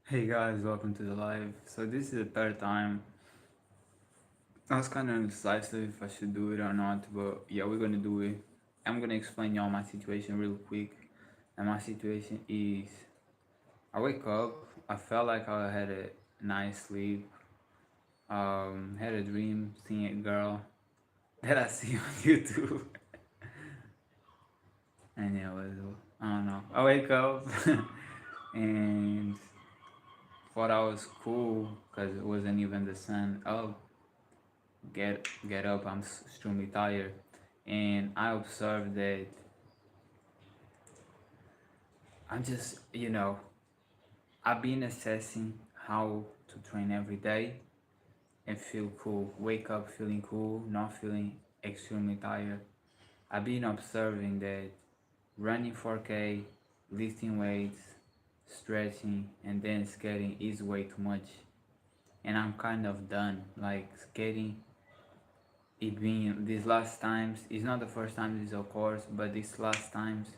Hey guys, welcome to the live. So this is the third time. I was kind of indecisive if I should do it or not, but yeah, we're gonna do it. I'm gonna explain y'all my situation real quick. And my situation is, I wake up. I felt like I had a nice sleep. Had a dream seeing a girl that I see on YouTube, and yeah, it was I don't know. I wake up and thought I was cool because it wasn't even the sun up. Get up. I'm extremely tired, and I observed that I'm just I've been assessing how to train every day and feel cool. Wake up feeling cool, not feeling extremely tired. I've been observing that running 4K, lifting weights, stretching, and then skating is way too much, and I'm kind of done. Like skating, it been these last times. It's not the first time this occurs, but these last times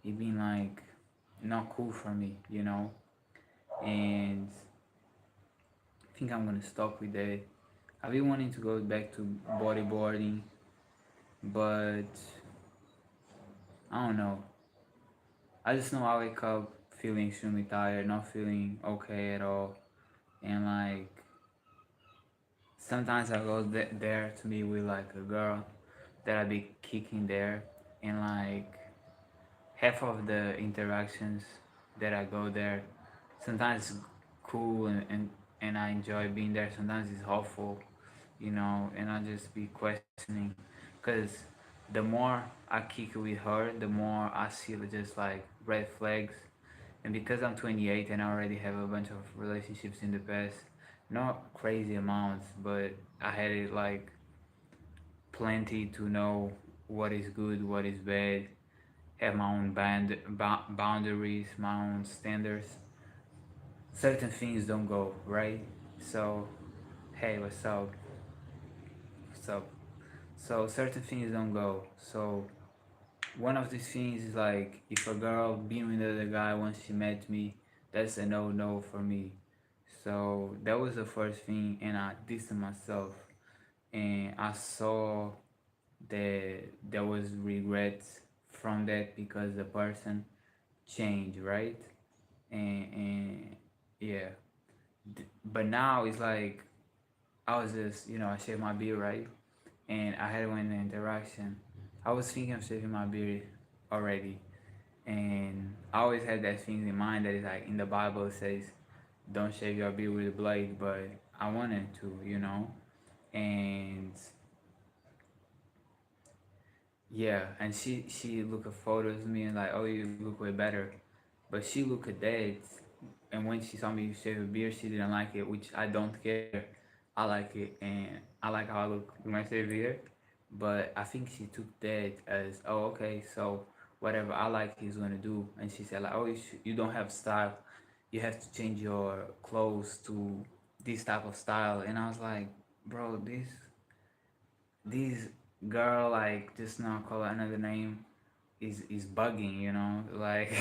it been like not cool for me, and I think I'm gonna stop with that. I've been wanting to go back to bodyboarding, but I don't know. I just know I wake up feeling extremely tired, not feeling okay at all, and like sometimes I go there to be with like a girl that I be kicking there, and like half of the interactions that I go there, sometimes it's cool and I enjoy being there. Sometimes it's awful, and I just be questioning, because the more I kick it with her, the more I see just like red flags. And because I'm 28 and I already have a bunch of relationships in the past, not crazy amounts, but I had it like plenty to know what is good, what is bad, have my own boundaries, my own standards. Certain things don't go right. So, hey, what's up? What's up? So certain things don't go. So one of these things is like if a girl being with another guy once she met me, that's a no for me. So that was the first thing, and I distanced myself, and I saw that there was regrets from that because the person changed, right? And yeah, but now it's like I was just I shaved my beard, right, and I had one interaction. I was thinking of shaving my beard already, and I always had that thing in mind that is like in the Bible it says, "Don't shave your beard with a blade," but I wanted to, and yeah, and she look at photos of me and like, "Oh, you look way better," but she looked at that, and when she saw me shave a beard, she didn't like it, which I don't care. I like it, and I like how I look with my shave beard. But I think she took that as, oh, okay, so whatever I like, he's gonna do. And she said like, oh, you don't have style. You have to change your clothes to this type of style. And I was like, bro, this girl like just now call her another name is bugging, like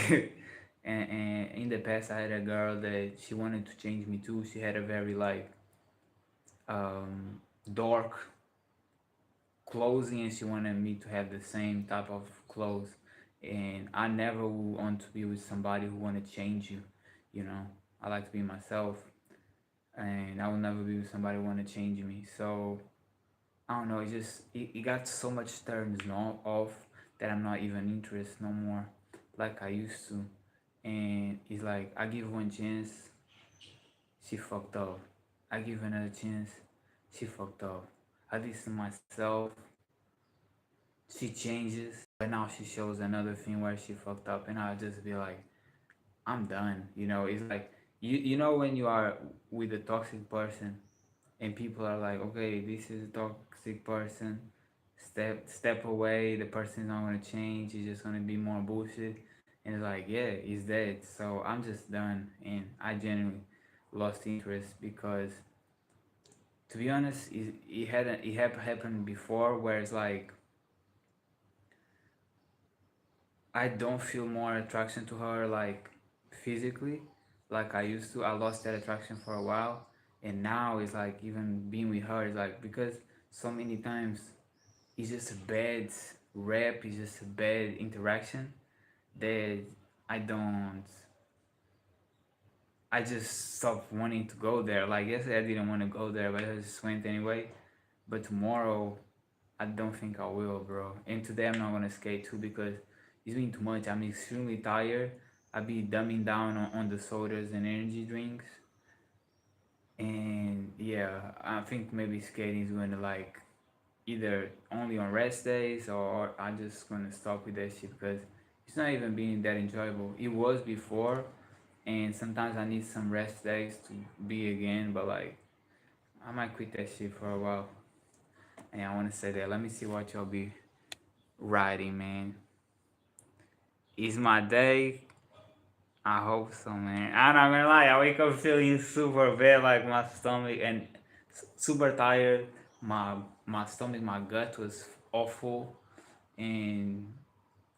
and in the past I had a girl that she wanted to change me too. She had a very like um dark clothing, and she wanted me to have the same type of clothes, and I never would want to be with somebody who want to change you, you know I like to be myself, and I will never be with somebody who want to change me. So I don't know. It got so much turns off that I'm not even interested no more, like I used to. And it's like I give one chance, she fucked up. I give another chance, she fucked up. I listen to myself, she changes, but now she shows another thing where she fucked up, and I'll just be like, I'm done. It's like you know when you are with a toxic person and people are like, okay, this is a toxic person, step away, the person is not going to change, it's just going to be more bullshit. And it's like, yeah, it's dead. So I'm just done, and I genuinely lost interest because, to be honest, it happened before where it's like I don't feel more attraction to her like physically, like I used to. I lost that attraction for a while, and now it's like even being with her is like because so many times it's just a bad rap, it's just a bad interaction that I don't. I just stopped wanting to go there. Like yesterday, I didn't want to go there, but I just went anyway. But tomorrow, I don't think I will, bro. And today, I'm not gonna skate too because it's been too much. I'm extremely tired. I be dumbing down on the sodas and energy drinks, and yeah, I think maybe skating is gonna like either only on rest days or I'm just gonna stop with that shit because it's not even being that enjoyable. It was before, and sometimes I need some rest days to be again, but like I might quit that shit for a while. And I want to say that. Let me see what y'all be riding, man. Is my day? I hope so, man. I'm not gonna lie. I wake up feeling super bad, like my stomach and super tired. My stomach, my gut was awful, and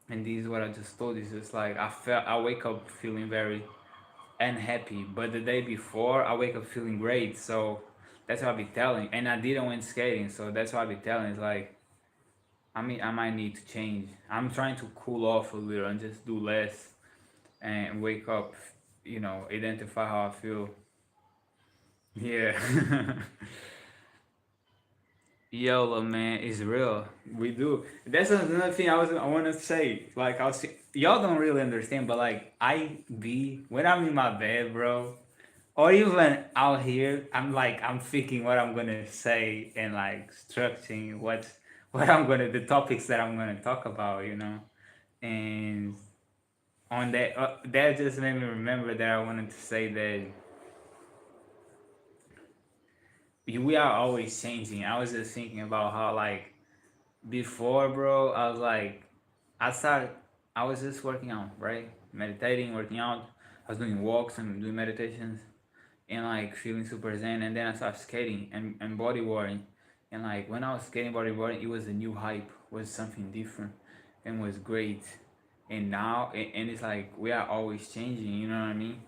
this is what I just told you. It's just like I wake up feeling very unhappy, but the day before I wake up feeling great. So that's what I be telling. And I didn't went skating, so that's what I be telling. It's like I mean I might need to change. I'm trying to cool off a little and just do less and wake up. Identify how I feel. Yeah. YOLO, man, is real. We do. That's another thing I want to say. Like y'all don't really understand, but like I be when I'm in my bed, bro, or even out here, I'm thinking what I'm gonna say and like structuring what I'm gonna the topics that I'm gonna talk about, and on that just made me remember that I wanted to say that we are always changing. I was just thinking about how like before, bro, I was like, I started, I was just working out, right? Meditating, working out. I was doing walks and doing meditations and like feeling super zen. And then I started skating and bodyboarding. And like when I was skating bodyboarding, it was a new hype, was something different and was great. And now, and it's like we are always changing, you know what I mean?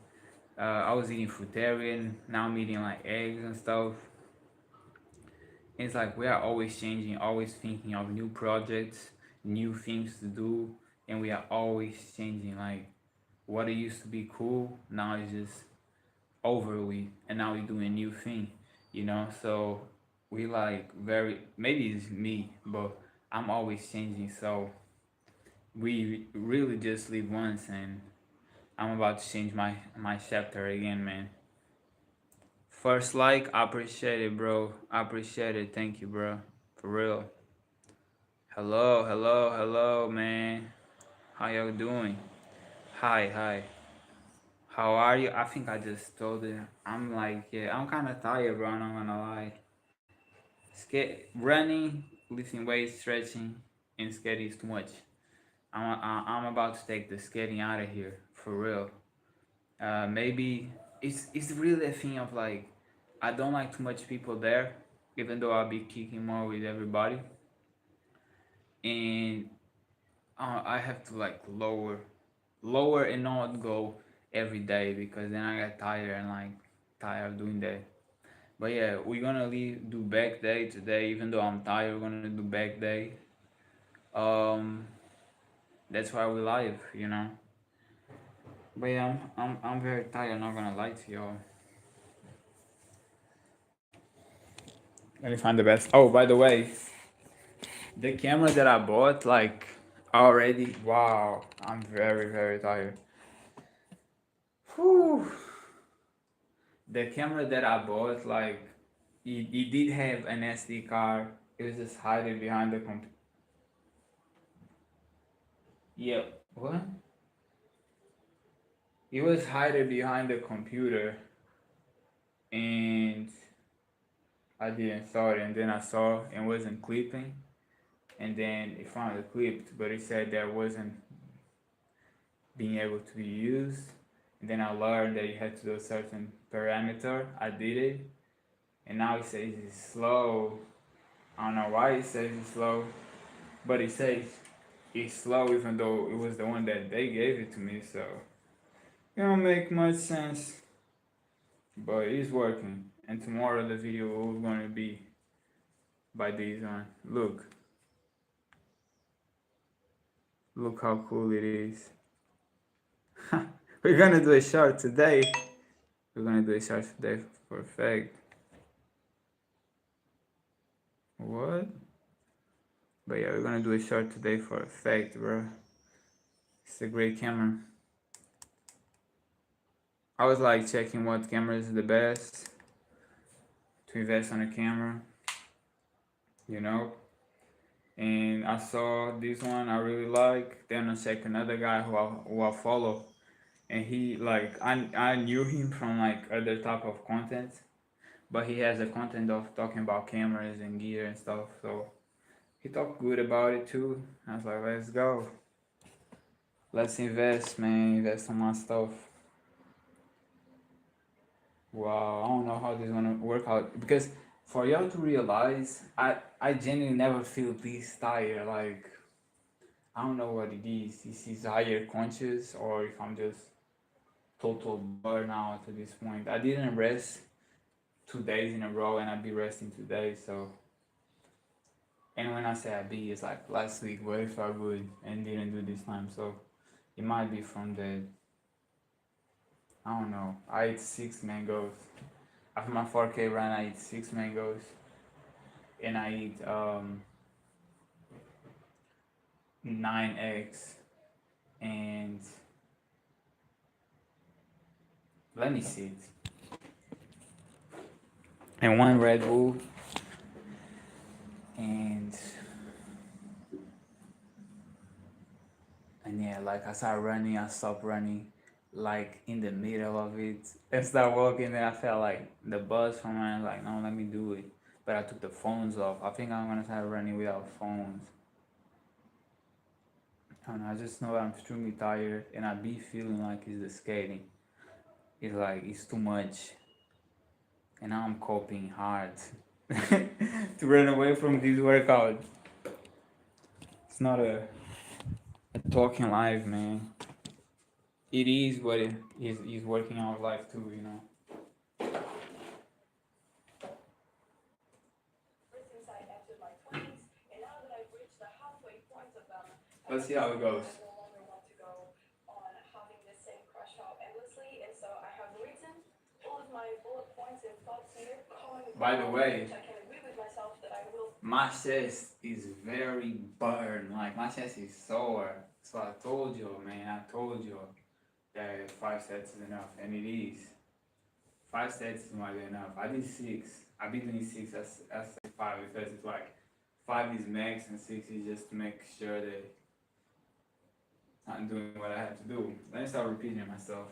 I was eating fruitarian, now I'm eating like eggs and stuff. It's like we are always changing, always thinking of new projects, new things to do, and we are always changing. Like what it used to be cool, now it's just over with, and now we're doing a new thing. So we like very maybe it's me, but I'm always changing. So we really just live once, and I'm about to change my chapter again, man. First like, I appreciate it, bro. I appreciate it. Thank you, bro. For real. Hello, hello, hello, man. How y'all doing? Hi, hi. How are you? I think I just told it. I'm like, yeah, I'm kind of tired, bro. I'm not gonna lie. Running, lifting weights, stretching, and skating is too much. I'm about to take the skating out of here for real. Maybe it's really a thing of like, I don't like too much people there, even though I'll be kicking more with everybody, and I have to like lower and not go every day because then I get tired and like tired of doing that. But yeah, we're gonna do back day today. Even though I'm tired, we're gonna do back day. Um, that's why we live. But yeah, I'm very tired. Not gonna lie to y'all. Let me find the best. Oh, by the way, the camera that I bought, like already. Wow, I'm very very tired. Whew. The camera that I bought, like, it did have an SD card. It was just hiding behind the computer. Yep. What? It was hiding behind the computer, and I didn't saw it. And then I saw it wasn't clipping, and then it finally clipped, but it said that wasn't being able to be used. And then I learned that you had to do a certain parameter. I did it, and now it says it's slow. I don't know why it says it's slow, but it says it's slow even though it was the one that they gave it to me. So It don't make much sense, but it's working. And tomorrow the video is gonna be by this one. Look how cool it is. We're gonna do a short today. We're gonna do a short today. Perfect. What? But yeah, we're gonna do a short today for effect, bro. It's a great camera. I was like checking what camera is the best to invest on a camera, you know. And I saw this one I really like. Then I checked another guy who I follow, and he like I knew him from like other type of content, but he has a content of talking about cameras and gear and stuff. So he talked good about it too. I was like, let's go. Let's invest, man. Invest on my stuff. Wow, I don't know how this is gonna work out because for y'all to realize, I genuinely never feel this tired. Like I don't know what it is. This is higher conscious or if I'm just total burnout at this point. I didn't rest 2 days in a row and I'd be resting today. So and when I say I be, it's like last week where I felt good and didn't do this time. So it might be from that. I don't know. I ate 6 mangoes. After my 4K run, I eat 6 mangoes, and I eat 9 eggs, and let me see it, and one Red Bull, and yeah, like I started running, I stopped running, like in the middle of it, and start walking. And I felt like the buzz from mine, like no, let me do it. But I took the phones off. I think I'm gonna start running without phones. I don't know, I just know I'm extremely tired, and I be feeling like it's the skating. It's like it's too much, and now I'm coping hard to run away from this workout. It's not a talking life, man. It is what it is working out life too, you know. Let's see how it goes. By the way, my chest is very burned. Like my chest is sore. So I told you, man. I told you that 5 sets is enough, and it is. 5 sets is more than enough. I did 6. I've been doing 6 as 5 because it's like 5 is max and 6 is just to make sure that I'm doing what I have to do. Let me start repeating myself.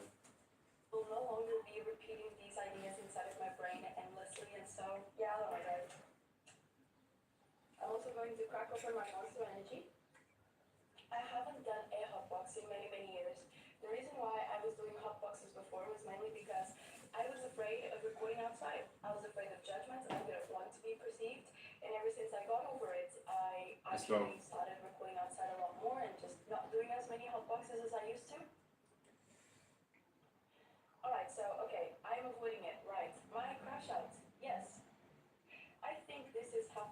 Let's go.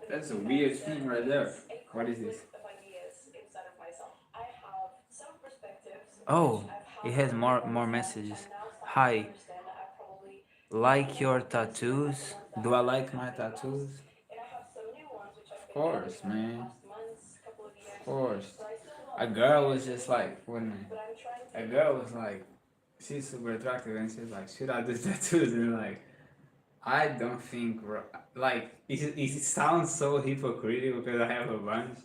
That's a weird thing right there. What is this? Oh, it has more messages. Hi, like your tattoos? Do I like my tattoos? Of course, man. Of course. A girl was just like, when a girl was like, she's super attractive and she's like, should I do tattoos? And like, I don't think, like, it sounds so hypocritical because I have a bunch,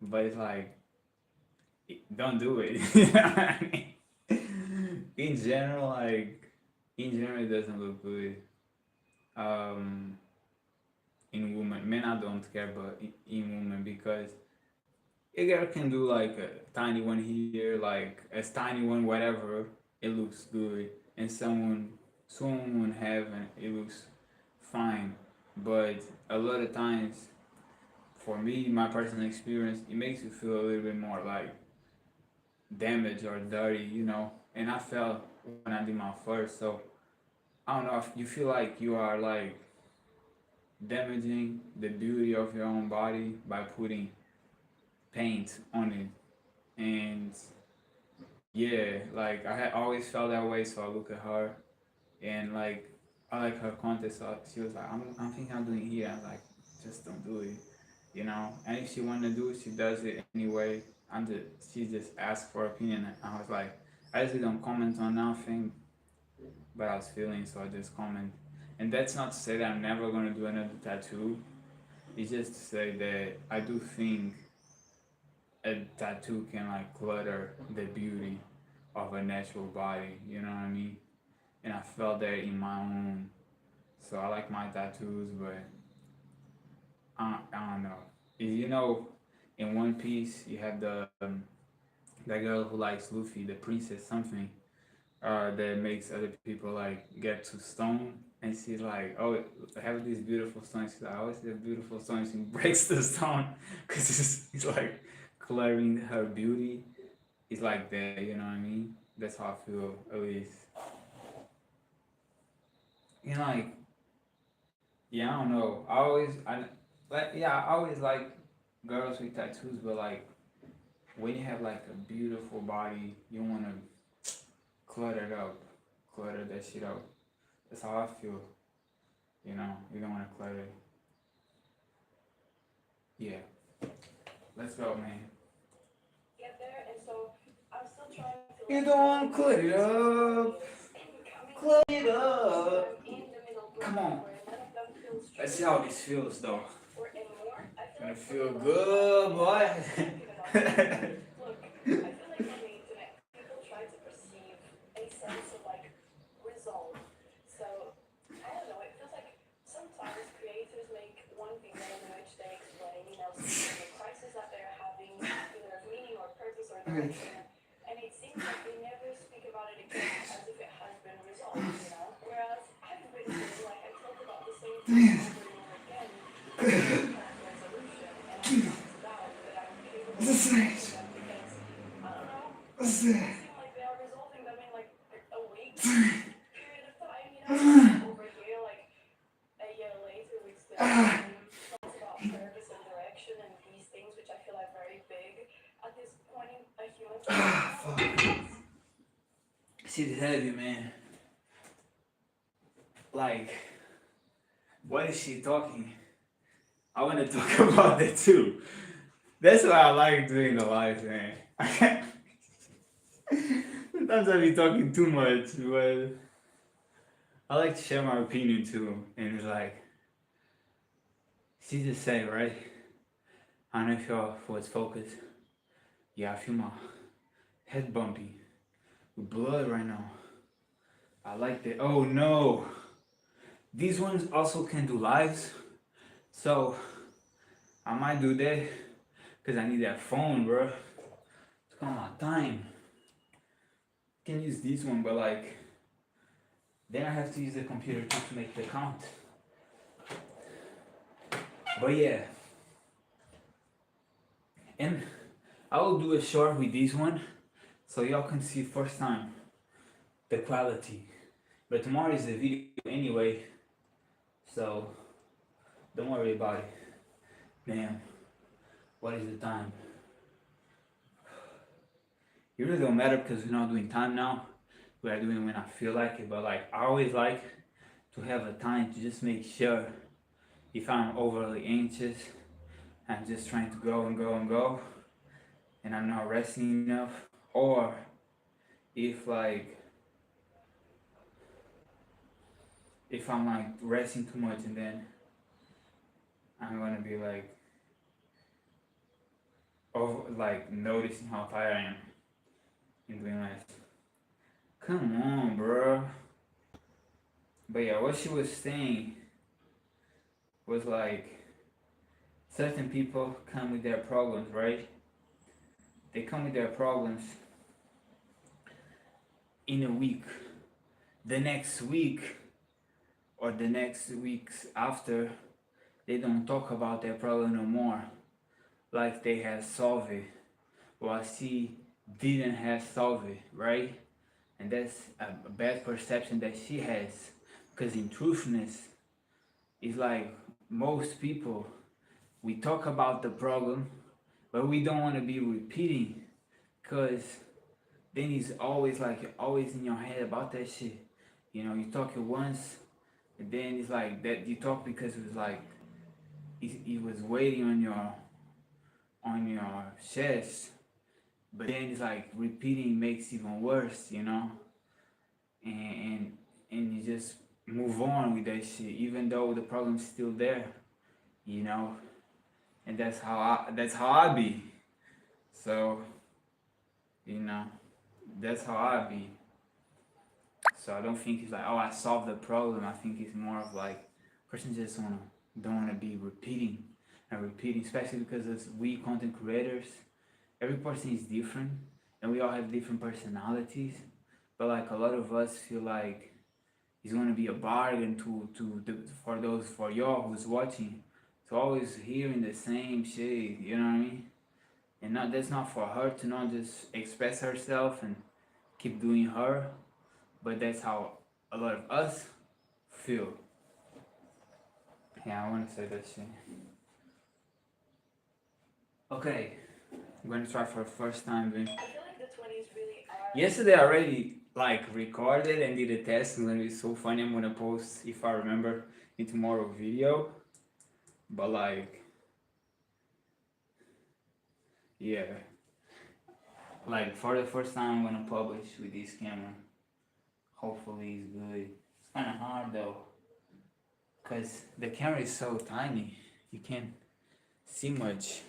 but it's like, don't do it. You know what I mean? In general, it doesn't look good. Um, in women, men I don't care, but in women because a girl can do like a tiny one here, like a tiny one, whatever. It looks good, and someone have and it looks fine. But a lot of times, for me, my personal experience, it makes you feel a little bit more like damaged or dirty, you know. And I felt when I did my first. So I don't know if you feel like you are like damaging the beauty of your own body by putting paint on it. And yeah, like I had always felt that way. So I look at her and like I like her content. So she was like, I'm thinking I'm doing here. I'm like, just don't do it, you know. And if she wanna do it, she does it anyway. She just asked for opinion. I was like, I usually don't comment on nothing, but I was feeling, so I just comment. And that's not to say that I'm never gonna do another tattoo. It's just to say that I do think a tattoo can like clutter the beauty of a natural body. You know what I mean? And I felt that in my own. So I like my tattoos, but I don't know. You know, in One Piece, you have that girl who likes Luffy, the princess something, that makes other people like get to stone, and she's like, "Oh, I have this beautiful stone." She's like, "Oh, it's a beautiful stone." She breaks the stone because it's like coloring her beauty. It's like that, you know what I mean? That's how I feel, at least. You know, like, yeah, I don't know. I always like girls with tattoos, but like when you have like a beautiful body, you wanna clutter it up, clutter that shit up. That's how I feel. You know, you don't wanna clutter it. Yeah, let's go, man. Get there, and so I'm still trying to. You don't want to clutter it up. Clutter it up. Come on. Let's see how this feels, though. It's gonna feel good, boy. Right. This is this is fuck. Shit is heavy, man. Like, what is she talking? I want to talk about that too. That's why I like doing the live, man. Sometimes I be talking too much, but I like to share my opinion too. And it's like, she just said, right? I don't know if y'all was focused. Yeah, I feel my head bumpy with blood right now. I like that. Oh no! These ones also can do lives. So I might do that because I need that phone, bro. It's on my time. Can use this one, but like, then I have to use the computer too to make the count. But yeah, and I will do a short with this one so y'all can see first time the quality. But tomorrow is the video anyway, so don't worry about it. Damn, what is the time? It really don't matter because we're not doing time now. We are doing when I feel like it, but like I always like to have a time to just make sure if I'm overly anxious, I'm just trying to go and go and go, and I'm not resting enough, or if like if I'm like resting too much and then I'm gonna be like over like noticing how tired I am and doing less. Come on, bro. But yeah, what she was saying was like certain people come with their problems, right? They come with their problems in a week. The next week or the next weeks after, they don't talk about their problem no more. Like they have solved it. Well, she didn't have solved it, right? and that's a bad perception that she has. Because in truthness, it's like most people, we talk about the problem, but we don't want to be repeating, because then it's always like you're always in your head about that shit. You know, you talk it once, and then it's like that you talk because it was like it was waiting on your chest, but then it's like repeating makes even worse, you know, and and you just move on with that shit, even though the problem's still there, you know, and that's how I be. So, you know, that's how I be. So I don't think it's like, oh, I solved the problem. I think it's more of like person just don't wanna be repeating and repeating, especially because as we content creators, every person is different and we all have different personalities. But like a lot of us feel like it's gonna be a bargain for those for y'all who's watching to always hearing the same shit, you know what I mean? And not that's not for her to not just express herself and keep doing her, but that's how a lot of us feel. Yeah, I want to say that shit. Okay, I'm gonna try for the first time. I feel like the 20s really are. Yesterday I already like recorded and did a test. It's gonna be so funny. I'm gonna post if I remember in tomorrow video. But like, yeah, like for the first time I'm gonna publish with this camera. Hopefully it's good. It's kind of hard though, cause the camera is so tiny. You can't see much.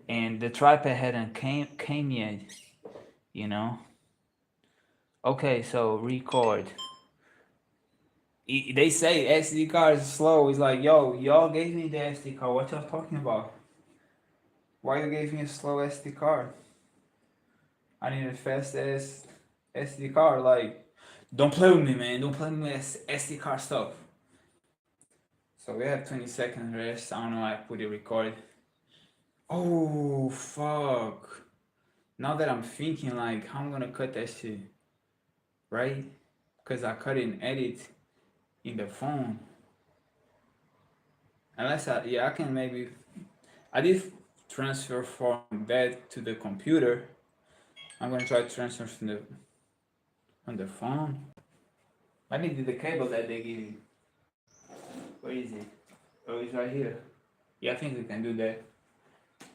And the tripod hadn't came yet, you know. Okay, so record. They say SD card is slow. It's like, yo, y'all gave me the SD card. What y'all talking about? Why you gave me a slow SD card? I need a fast SD card. Like, don't play with me, man. Don't play with me with SD card stuff. So we have 20 seconds rest. I don't know why I put it recorded. Oh, fuck. Now that I'm thinking, like, how I'm gonna cut that shit, right? Because I cut it in edit in the phone. Unless I can maybe, I did transfer from that to the computer. I'm gonna try to transfer from the phone. I needed the cable that they give you. Where is it? Oh, it's right here. Yeah, I think we can do that.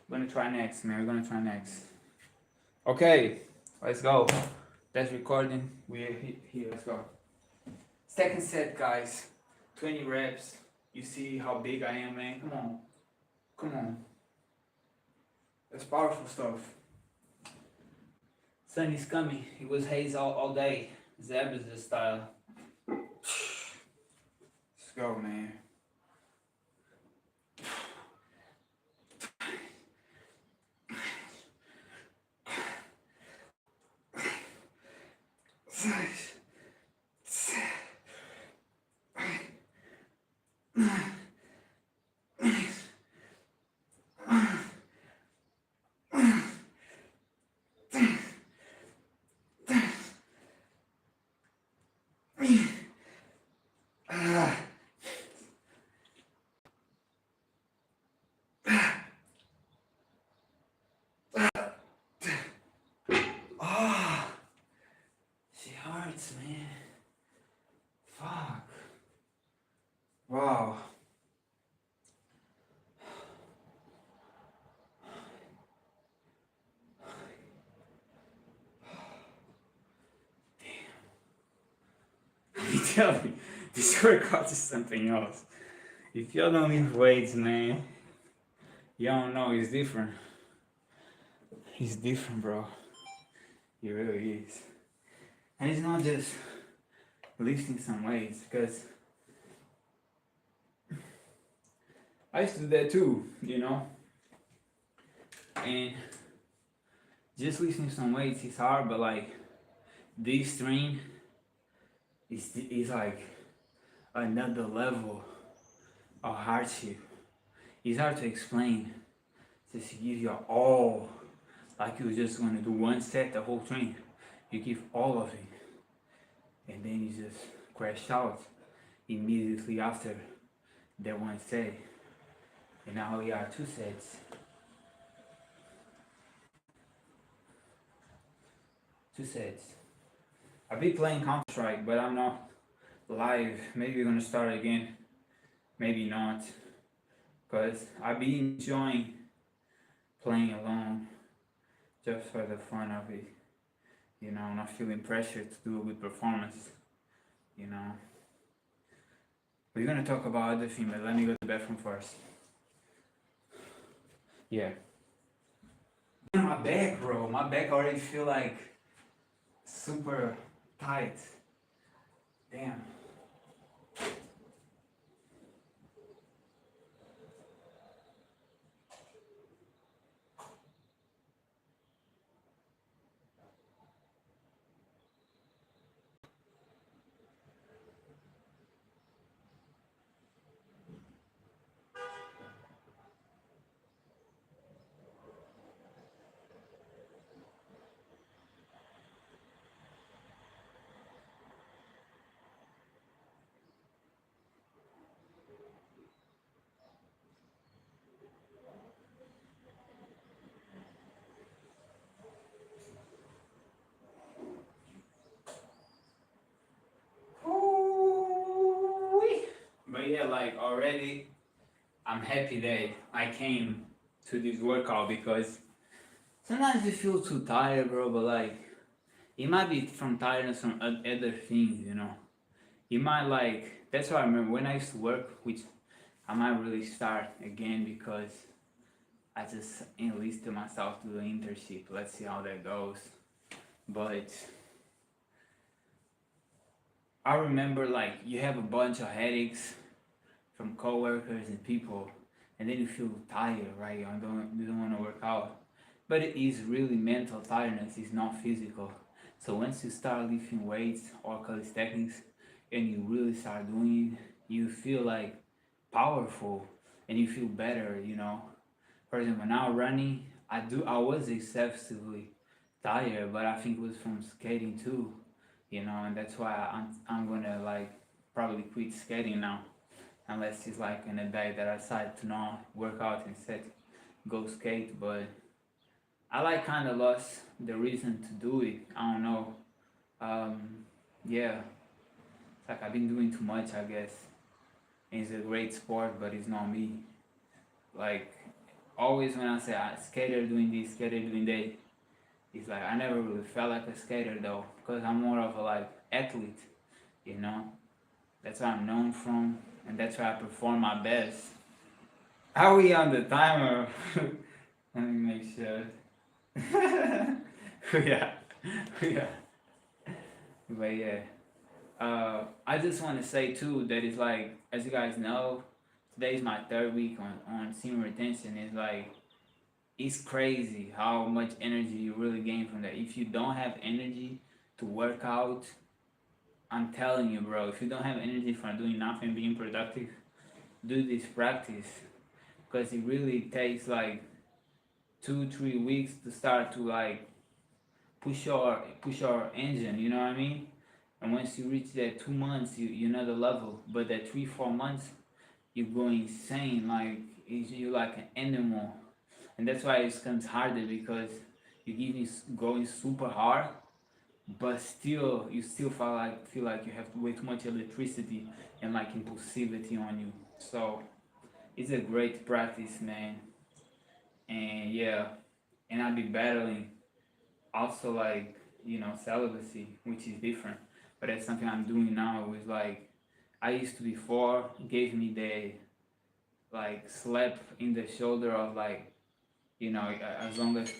We're gonna try next, man. We're gonna try next. Okay, let's go. That's recording. We're here. Let's go. Second set, guys. 20 reps. You see how big I am, man. Come on. Come on. That's powerful stuff. Sun is coming. It was haze all day. Zebras style. Let's go, man. Ah, she hurts, man. Fuck. Wow. You tell me, this workout is something else. If y'all don't lift weights, man, y'all don't know it's different. He's different, bro. He really is. And it's not just lifting some weights, because I used to do that too, you know? And just lifting some weights is hard, but like this stream is like another level of hardship. It's hard to explain. Just to give you all, like you were just gonna do one set the whole train. You give all of it, and then you just crash out immediately after that one set. And now we are 2 sets. 2 sets. I've been playing Counter Strike, but I'm not live. Maybe we're gonna start again. Maybe not, cause I've been enjoying playing alone just for the fun of it. You know, not feeling pressure to do a good performance. You know, we're gonna talk about other things, but let me go to the bathroom first. Yeah. My back, bro. My back already feel like super tight. Damn. Ooh-wee. But yeah, like already, I'm happy that I came to this workout because sometimes you feel too tired, bro. But like, it might be from tiredness from other things, you know. It might like that's why I remember when I used to work, which I might really start again because I just enlisted myself to the internship. Let's see how that goes. But I remember like you have a bunch of headaches from coworkers and people, and then you feel tired, right? You don't want to work out, but it is really mental tiredness. It's not physical. So once you start lifting weights or calisthenics, and you really start doing it, you feel like powerful, and you feel better. You know, for example, now running, I was excessively tired, but I think it was from skating too. You know, and that's why I'm gonna like probably quit skating now unless it's like in a day that I decide to not work out instead go skate. But I like kind of lost the reason to do it. I don't know. um yeah, it's like I've been doing too much, I guess. And it's a great sport, but it's not me. Like always when I say I skater doing this, skater doing that, it's like I never really felt like a skater though, because I'm more of a like athlete, you know. That's what I'm known from, and that's where I perform my best. Are we on the timer? Let me make sure. Yeah, yeah. But yeah, I just want to say too that it's like, as you guys know, today's my third week on semen retention. It's like it's crazy how much energy you really gain from that. If you don't have energy to work out, I'm telling you, bro, if you don't have energy for doing nothing, being productive, do this practice because it really takes like 2 3 weeks to start to like push your engine, you know what I mean? And once you reach that 2 months, you know the level. But that 3 4 months, you go insane, like you like an animal. And that's why it becomes harder because you give me going super hard, but still you still feel like you have way too much electricity and like impulsivity on you. So it's a great practice, man. And yeah, and I'll be battling also like celibacy, which is different, but that's something I'm doing now. Is like I used to before gave me the like slap in the shoulder of like as long as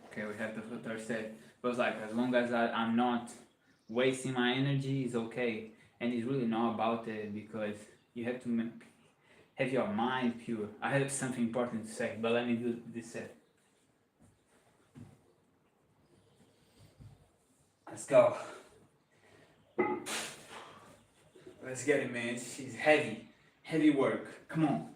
okay we have the third set, but it's like as long as I'm not wasting my energy is okay. And it's really not about it because you have to have your mind pure. I have something important to say, but let me do this set. Let's go. Let's get it, man. She's heavy. Heavy work. Come on.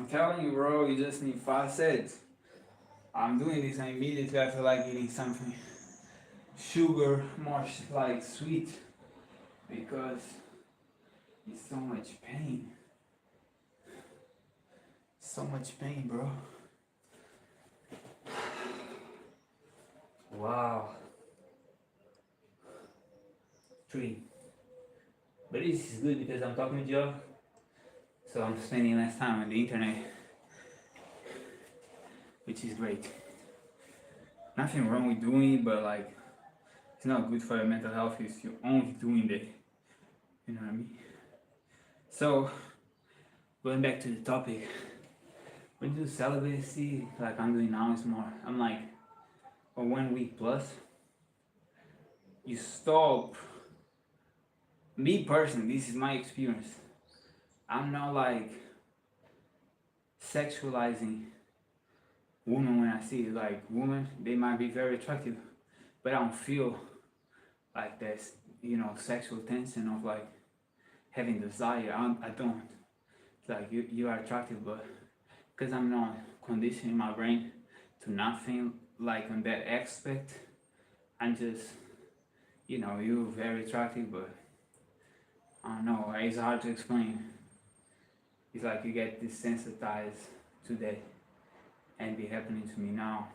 telling you, bro, you just need 5 sets. I'm doing this and immediately I feel like eating something sugar, more like sweet, because it's so much pain. So much pain, bro. Wow. 3. But this is good because I'm talking to you, so I'm spending less time on the internet, which is great. Nothing wrong with doing it, but like, it's not good for your mental health if you're only doing that. You know what I mean? So, going back to the topic, when you do celibacy, like I'm doing now, it's more, I'm like, a 1 week plus, you stop. Me personally, this is my experience. I'm not like sexualizing women when I see it. Like, women, they might be very attractive, but I don't feel like there's, sexual tension of like having desire. I don't. It's like you are attractive, but because I'm not conditioning my brain to nothing like on that aspect, I'm just, you're very attractive, but I don't know, it's hard to explain. It's like you get desensitized to that and be happening to me now.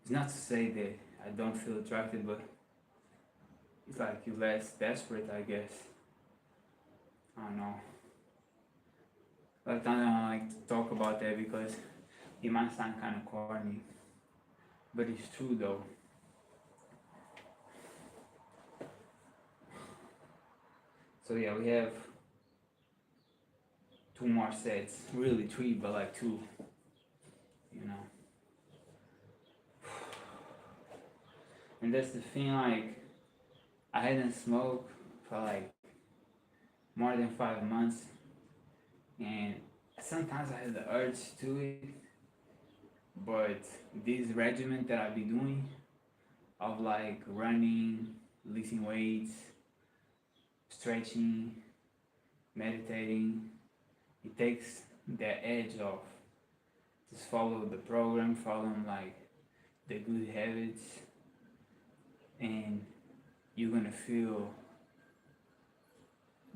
It's not to say that I don't feel attracted, but it's like you're less desperate, I guess. I don't know. But I don't like to talk about that because it might sound kind of corny. But it's true though. So yeah, we have 2 more sets. Really 3, but like 2. You know. And that's the thing, like, I hadn't smoked for like more than 5 months, and sometimes I have the urge to it, but this regimen that I be doing of like running, lifting weights, stretching, meditating, it takes that edge off. Just follow the program, follow like the good habits, and you're gonna feel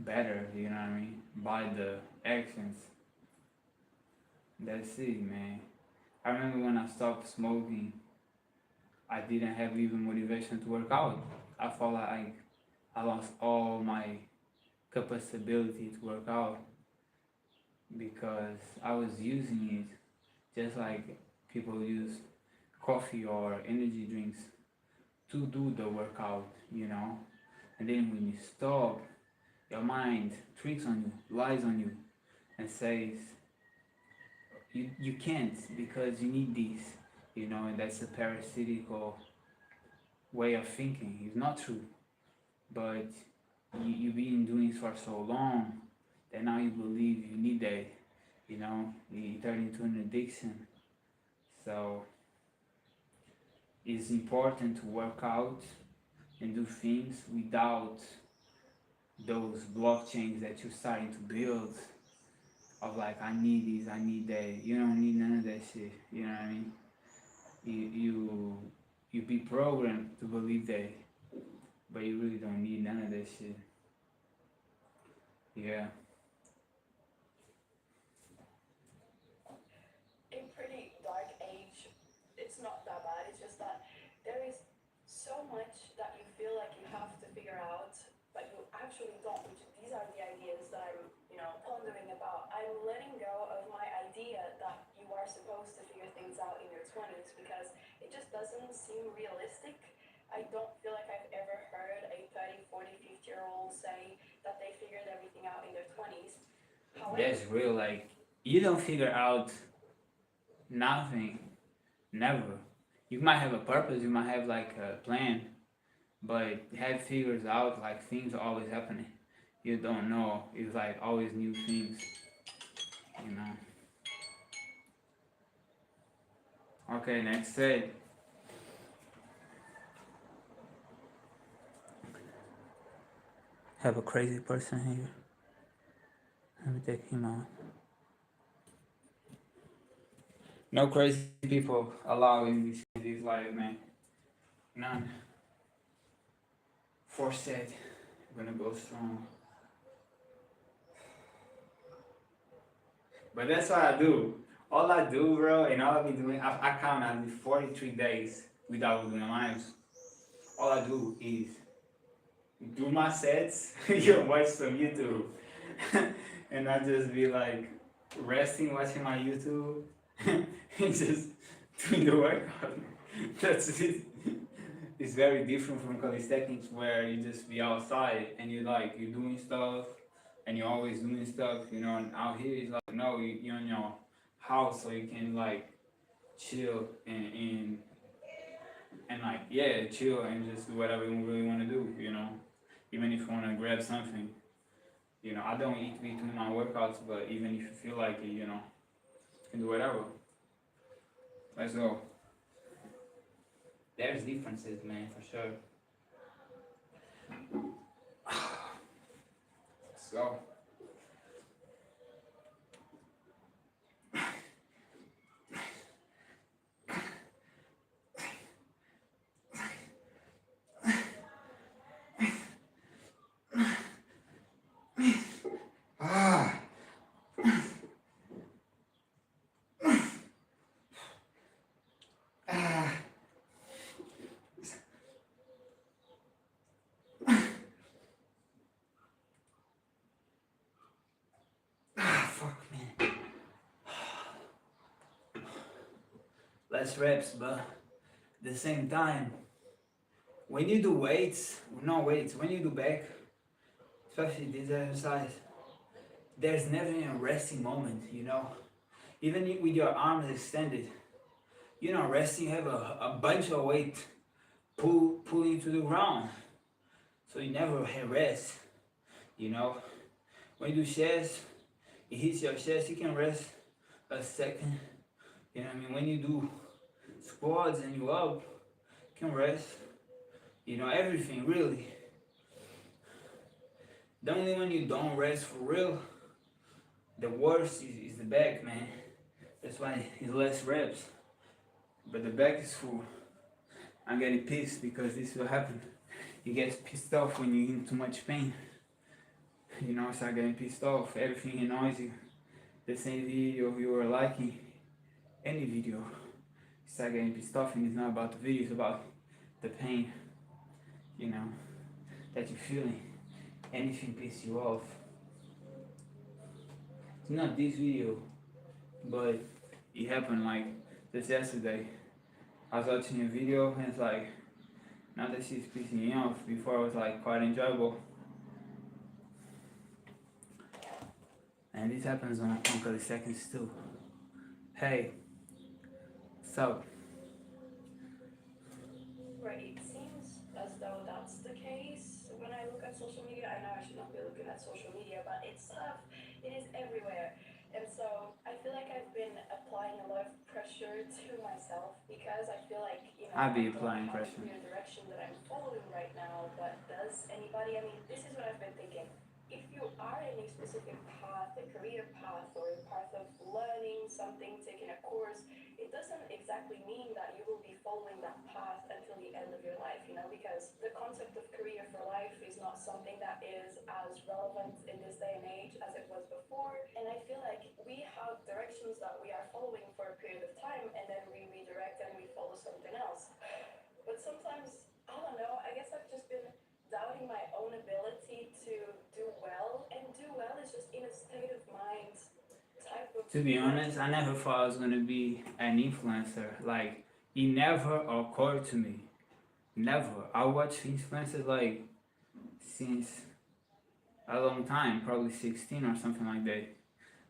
better, you know what I mean, by the actions. That's it, man. I remember when I stopped smoking, I didn't have even motivation to work out. I felt like I lost all my capability to work out because I was using it just like people use coffee or energy drinks to do the workout. And then when you stop, your mind tricks on you, lies on you, and says you can't because you need this, and that's a parasitical way of thinking. It's not true, but you've been doing it for so long that now you believe you need that, it turned into an addiction. So it's important to work out and do things without those blockchains that you're starting to build of like, I need this, I need that. You don't need none of that shit. You know what I mean? You be programmed to believe that, but you really don't need none of that shit. Yeah. In pretty dark age, it's not that bad. It's just that there is so much that you feel like you have to figure out, but you actually don't. Which these are the ideas that I'm, pondering about. I'm letting go of my idea that you are supposed to figure things out in your 20s because it just doesn't seem realistic. I don't feel like I've ever heard a 30, 40, 50-year-old say that they figured everything out in their 20s. However, That's real. Like, you don't figure out nothing. Never. You might have a purpose, you might have like a plan, but have figures out, like, things are always happening. You don't know. It's like always new things, you know. Okay, next set. Have a crazy person here. Let me take him out. No crazy people allowed in this life, man. None. Force it. I'm gonna go strong. But that's what I do. All I do, bro, and all I be doing, I count at least 43 days without doing lives. All I do is do my sets, watch some YouTube, and I just be like resting, watching my YouTube, and just doing the workout. That's it. It's very different from calisthenics where you just be outside and you're doing stuff and you're always doing stuff, and out here it's like no, you're in your house so you can like chill and like yeah, chill and just do whatever you really want to do. Even if you want to grab something. I don't eat between my workouts, but even if you feel like it, you can do whatever. Let's go. There's differences, man, for sure. Let's go. Ah, ah, fuck, man. Less reps, but at the same time, when you do weights, no weights, when you do back, especially this exercise, there's never a resting moment. Even with your arms extended, you're not resting, you have a bunch of weight pulling to the ground. So you never have rest, you know. When you do chest, it hits your chest, you can rest a second. You know what I mean? When you do squats and you up, you can rest. Everything really. The only when you don't rest for real, the worst is the back, man. That's why it's less reps. But the back is full. I'm getting pissed because this will happen. You get pissed off when you're in too much pain. Start getting pissed off. Everything annoys you. The same video you were liking, any video, you start getting pissed off, and it's not about the video, it's about the pain, you know, that you're feeling. Anything pisses you off. It's not this video, but it happened like just yesterday. I was watching a video and it's like, not that she's pissing me off, before it was like quite enjoyable. And this happens on 30 seconds too. Hey, so. Right, it seems as though that's the case when I look at social media. I know I should not be looking at social media, but it is everywhere. And so I feel like I've been applying a lot of pressure to myself because I feel like, I I be don't applying have a pressure. clear direction that I'm following right now, but does anybody? I mean, this is what I've been thinking. If you are in a specific path, a career path, or a path of learning something, taking a course, it doesn't exactly mean that you will be following that path until the end of your life, because the concept of career for life is not something that is as relevant in this day and age as it was before. And I feel like we have directions that we are following for a period of time and then we redirect and we follow something else. But sometimes, I don't know, I guess I've just been doubting my own ability to do well, and do well is just in a state of mind type of. To be honest, I never thought I was gonna be an influencer. Like, it never occurred to me. Never. I watch influencers like since a long time, probably 16 or something like that.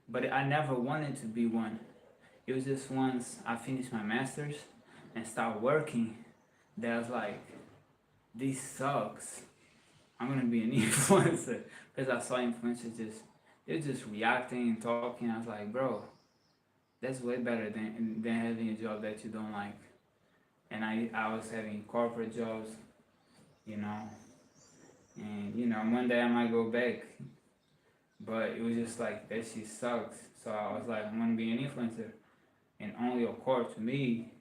But I never wanted to be one. It was just once I finished my master's and started working that I was like, this sucks. I'm gonna be an influencer. Because I saw influencers they're just reacting and talking. I was like, bro, that's way better than having a job that you don't like. And I was having corporate jobs, you know, and one day I might go back, but it was just like that shit sucks. So I was like, I'm gonna be an influencer. and only occurred to me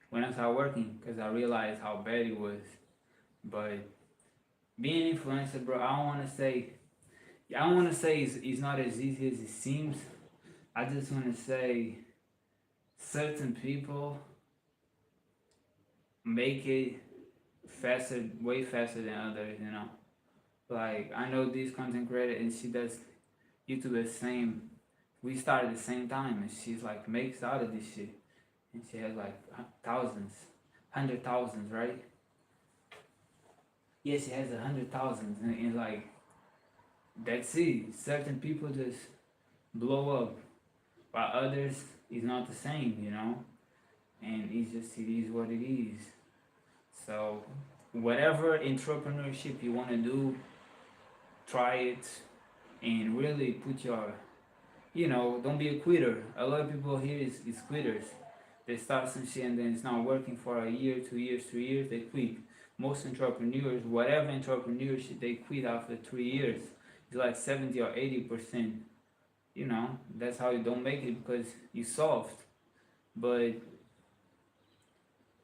when I started working because I realized how bad it was. But being an influencer, bro, I don't want to say it's not as easy as it seems. I just want to say certain people make it faster, way faster than others, you know. Like, I know this content creator and she does YouTube the same. We started the same time and she's like makes out of this shit. And she has like thousands, 100,000s, right? Yeah, she has 100,000s, and like that's it. Certain people just blow up, while others is not the same, you know. And it's just it is what it is. So whatever entrepreneurship you want to do, try it and really put your, don't be a quitter. A lot of people here is quitters. They start some shit and then it's not working for a year, 2 years, 3 years, they quit. Most entrepreneurs, whatever entrepreneurship, they quit after 3 years. It's like 70 or 80%. That's how you don't make it because you soft. But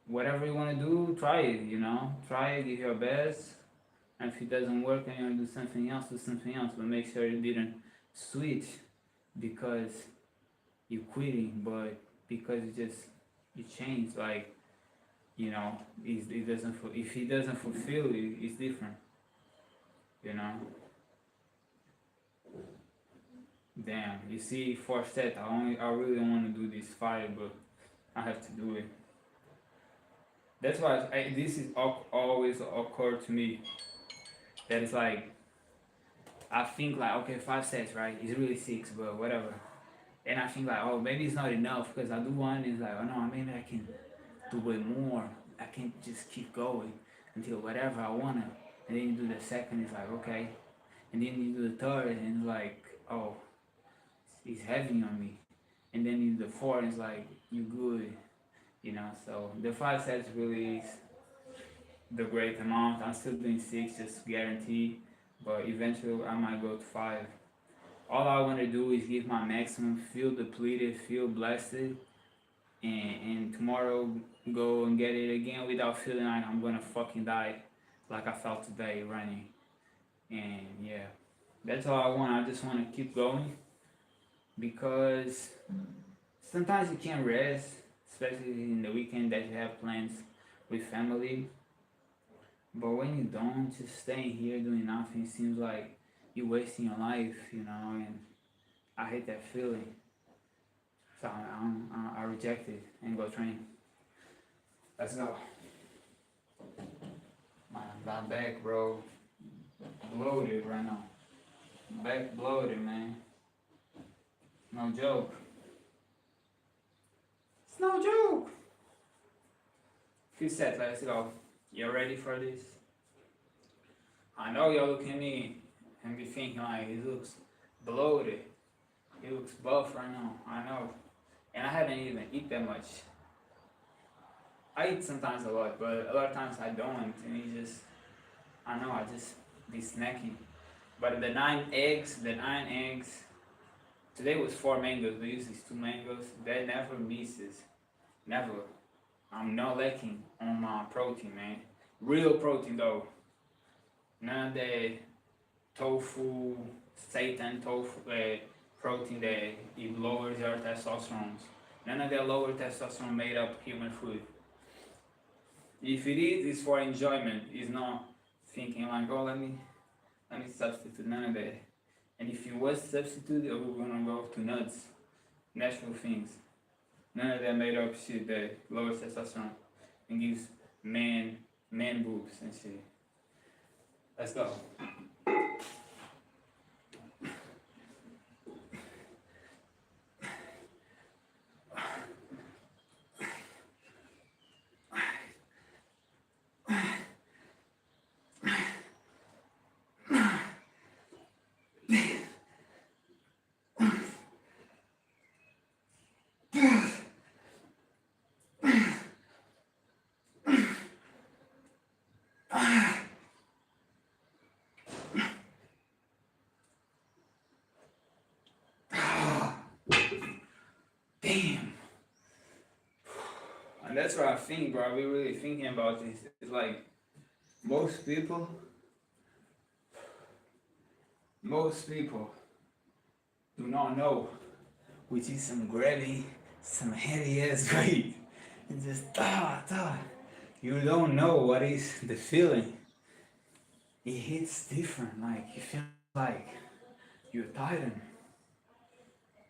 whatever you want to do, try it, try it, give your best. And if it doesn't work and you want to do something else. But make sure you didn't switch because you quitting, but because you change. Like, it doesn't. If he doesn't fulfill it, it's different. You know. Damn. You see, for set. I really want to do this fire, but I have to do it. That's why this is always occurred to me. That it's like I think like, okay, 5 sets, right? It's really 6, but whatever. And I think like, oh, maybe it's not enough because I do one. It's like, oh no, maybe I can do it more. I can't just keep going until whatever I wanna. And then you do the second, it's like, okay. And then you do the third, and it's like, oh, it's heavy on me. And then you do the fourth, it's like, you good. So the 5 sets really is the great amount. I'm still doing 6, just guarantee. But eventually I might go to 5. All I want to do is give my maximum, feel depleted, feel blasted, and tomorrow go and get it again without feeling like I'm gonna fucking die like I felt today running. And yeah, that's all I want. I just want to keep going because sometimes you can't rest, especially in the weekend that you have plans with family. But when you don't, just staying here doing nothing seems like you're wasting your life, and I hate that feeling. So I reject it and go train. Let's go. My back, bro, bloated right now. Back bloated, man. No joke. It's no joke. Few sets, let's go. You ready for this? I know y'all looking at me and be thinking like he looks bloated. He looks buff right now. I know. And I haven't even eat that much. I eat sometimes a lot, but a lot of times I don't. And I just be snacking. But the 9 eggs, today was 4 mangoes. We use these 2 mangoes. That never misses. Never. I'm not lacking on my protein, man. Real protein though. None of that tofu, Satan tofu protein that it lowers your testosterone. None of that lower testosterone made up human food. If it is, it's for enjoyment. It's not thinking like, oh, let me substitute. None of that. And if you was substitute, we're gonna go to nuts, natural things. None of that made up shit that lowers testosterone and gives man boobs and shit. Let's go. Damn. That's what I think, bro. I be really thinking about this. It's like most people, most people do not know, which is some gravy, some heavy ass weight. It's just You don't know what is the feeling. It hits different. Like you feel like you're a titan,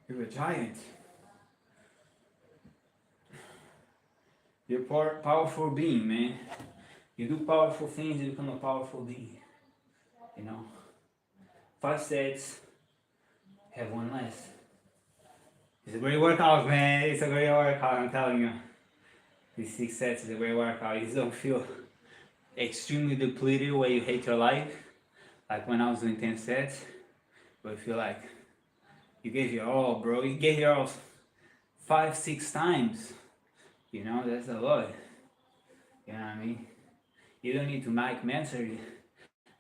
you're a giant, you're a powerful being, man. You do powerful things, you become a powerful being. You know, 5 sets, have one less. It's a great workout, man. It's a great workout. I'm telling you. These 6 sets is a great workout. You don't feel extremely depleted where you hate your life, like when I was doing 10 sets. But you feel like you gave your all, bro. You gave your all 5, 6 times. You know, that's a lot. You know what I mean? You don't need to make mentally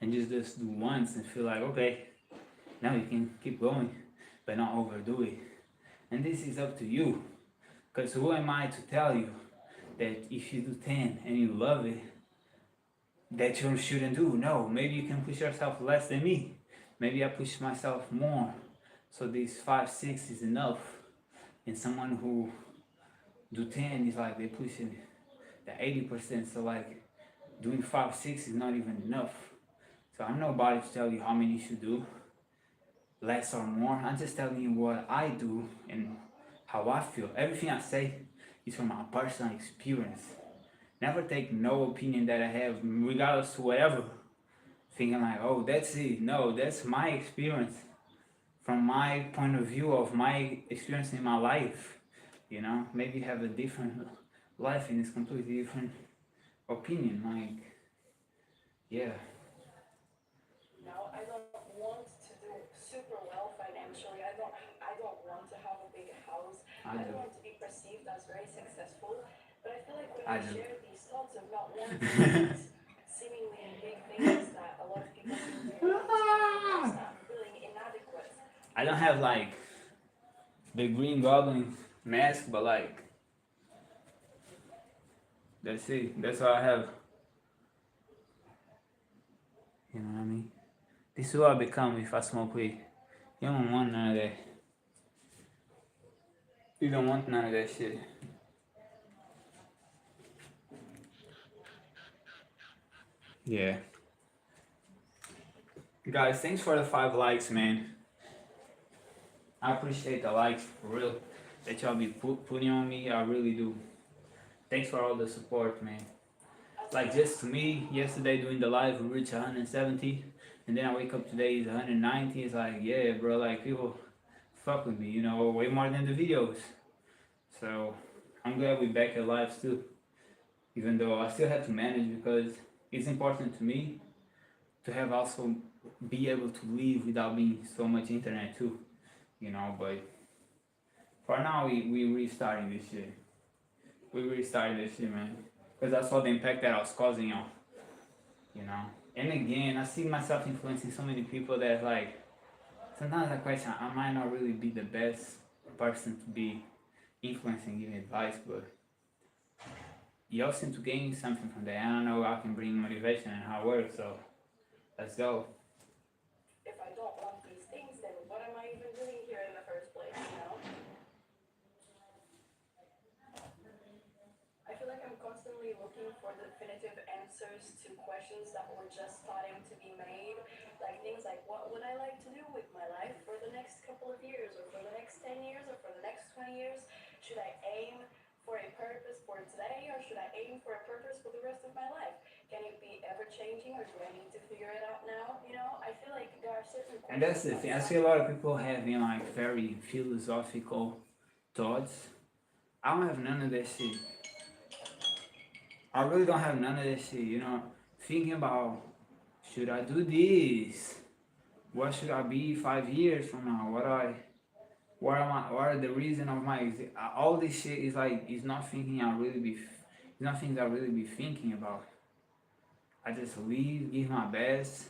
and just do once and feel like, okay, now you can keep going, but not overdo it. And this is up to you. Because who am I to tell you that if you do 10 and you love it, that you shouldn't do? No, maybe you can push yourself less than me. Maybe I push myself more. So this 5, 6 is enough. And someone who do 10 is like they pushing the 80%. So like doing 5, 6 is not even enough. So I'm nobody to tell you how many you should do, less or more. I'm just telling you what I do and how I feel. Everything I say is from my personal experience. Never take no opinion that I have, regardless to whatever, thinking like, oh, that's it. No, that's my experience from my point of view of my experience in my life. You know, maybe you have a different life and it's completely different opinion. Like, yeah, No, I don't want to do super well financially. I don't want to have a big house. I I do. don't want to be perceived as very successful. But I feel like when I we do. share these thoughts of not wanting these seemingly big things that a lot of people seem to want, we start feeling inadequate. I don't have like the Green Goblin mask, but like that's it. That's all I have. You know what I mean? This is who I become if I smoke weed. You don't want none of that. You don't want none of that shit. Yeah. Guys, thanks for the 5 likes, man. I appreciate the likes for real that y'all be putting on me. I really do. Thanks for all the support, man. As Like just to me, yesterday doing the live, we reached 170, and then I wake up today is 190. It's like, yeah, bro, like people fuck with me, you know, way more than the videos. So I'm glad we're back at lives too. Even though I still have to manage because it's important to me to have also be able to live without being so much internet too, you know. But for now, we restarting this shit. We restarted this shit, man, because I saw the impact that I was causing on, you know. And again, I see myself influencing so many people that like sometimes I question I might not really be the best person to be influencing, giving advice, but y'all seem to gain something from that. I don't know how I can bring motivation and how it works, so let's go. if I don't want these things, then what am I even doing here in the first place, you know? I feel like I'm constantly looking for definitive answers to questions that were just starting to be made. Like things like, what would I like to do with my life for the next couple of years, or for the next 10 years, or for the next 20 years? Should I aim for a purpose for today, or should I aim for a purpose for the rest of my life? Can it be ever changing, or do I need to figure it out now? You know, I feel like there are certain And that's questions the that thing. I stop. see a lot of people having like very philosophical thoughts. I don't have none of that shit. I really don't have none of that shit. You know, thinking about should I do this? What should I be 5 years from now? What am I? What are the reason of my all this shit is like is not thinking I really be. It's not things I really be thinking about. I just live, give my best,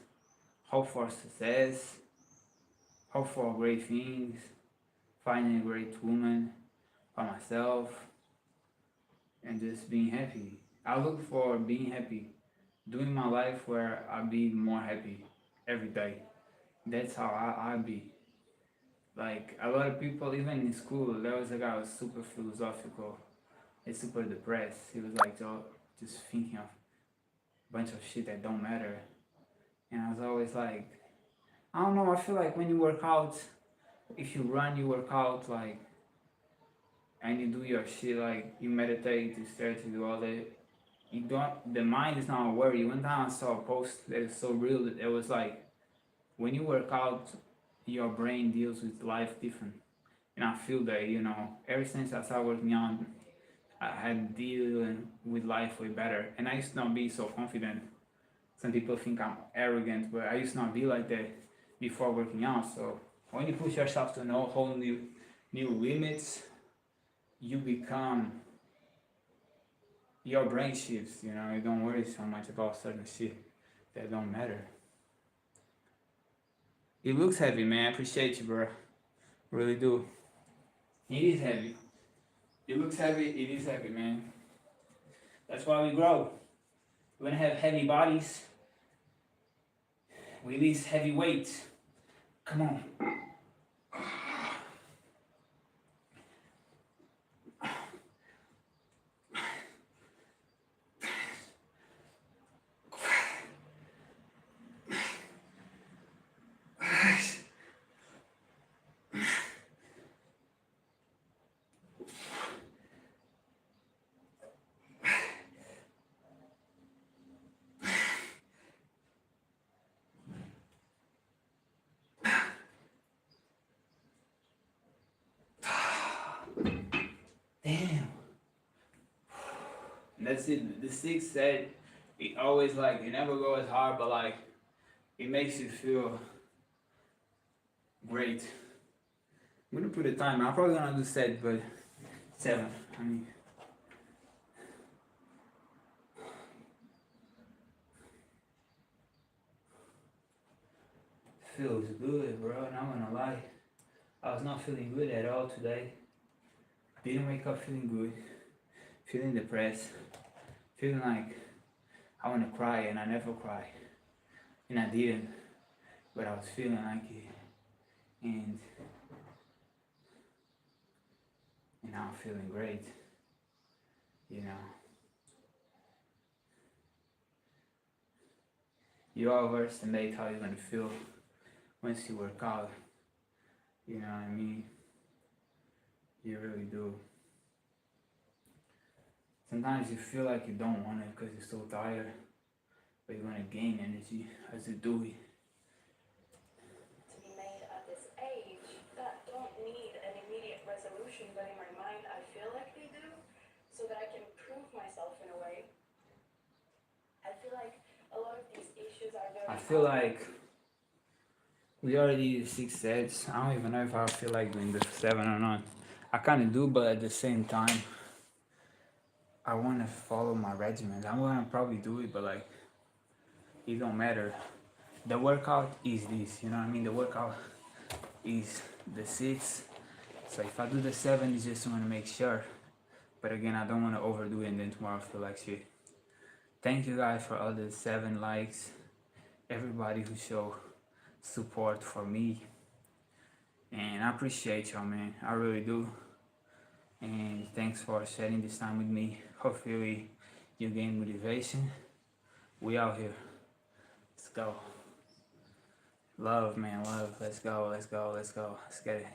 hope for success, hope for great things, finding a great woman for myself, and just being happy. I look for being happy, doing my life where I be more happy every day. That's how I be. Like a lot of people, even in school, there was a guy who was super philosophical and super depressed. He was like just thinking of a bunch of shit that don't matter. And I was always like, I don't know. I feel like when you work out, if you run, you work out like, and you do your shit like you meditate, you start to do all that. You don't. The mind is not worried. One time I saw a post that is so real that it was like when you work out, your brain deals with life different. And I feel that, ever since I started working out, I had dealing with life way better. And I used to not be so confident. Some people think I'm arrogant, but I used to not be like that before working out. So when you push yourself to know whole new limits, you become your brain shifts. You don't worry so much about certain shit that don't matter. It looks heavy, man. I appreciate you, bro. Really do. It is heavy. It looks heavy. It is heavy, man. That's why we grow. We're gonna have heavy bodies. We release heavy weights. Come on. Damn. And that's it. The six said it always like it never goes hard, but like it makes you feel great. I'm gonna put a timer. I'm probably gonna do set, but 7. I mean, feels good, bro. Not gonna lie. I was not feeling good at all today. Didn't wake up feeling good. Feeling depressed. Feeling like I wanna cry and I never cry. And I didn't. But I was feeling like it. And now I'm feeling great. You know. You overestimate how you're gonna feel once you work out. You know what I mean? You really do. Sometimes you feel like you don't want it because you're so tired, but you're gonna gain energy as you do it. To be made at this age that don't need an immediate resolution, but in my mind I feel like they do, so that I can prove myself in a way. I feel like a lot of these issues are I very feel like we already did 6 sets. I don't even know if I feel like doing the 7 or not. I kind of do, but at the same time, I want to follow my regimen. I'm gonna probably do it, but like, it don't matter. The workout is this, you know what I mean? The workout is the 6. So if I do the 7, it's just want to make sure. But again, I don't want to overdo it and then tomorrow feel like shit. Thank you guys for all the 7 likes. Everybody who show support for me. And I appreciate y'all, man. I really do. And thanks for sharing this time with me. Hopefully you gain motivation. We out here. Let's go. Love, man, love. Let's go, let's go, let's go. Let's get it.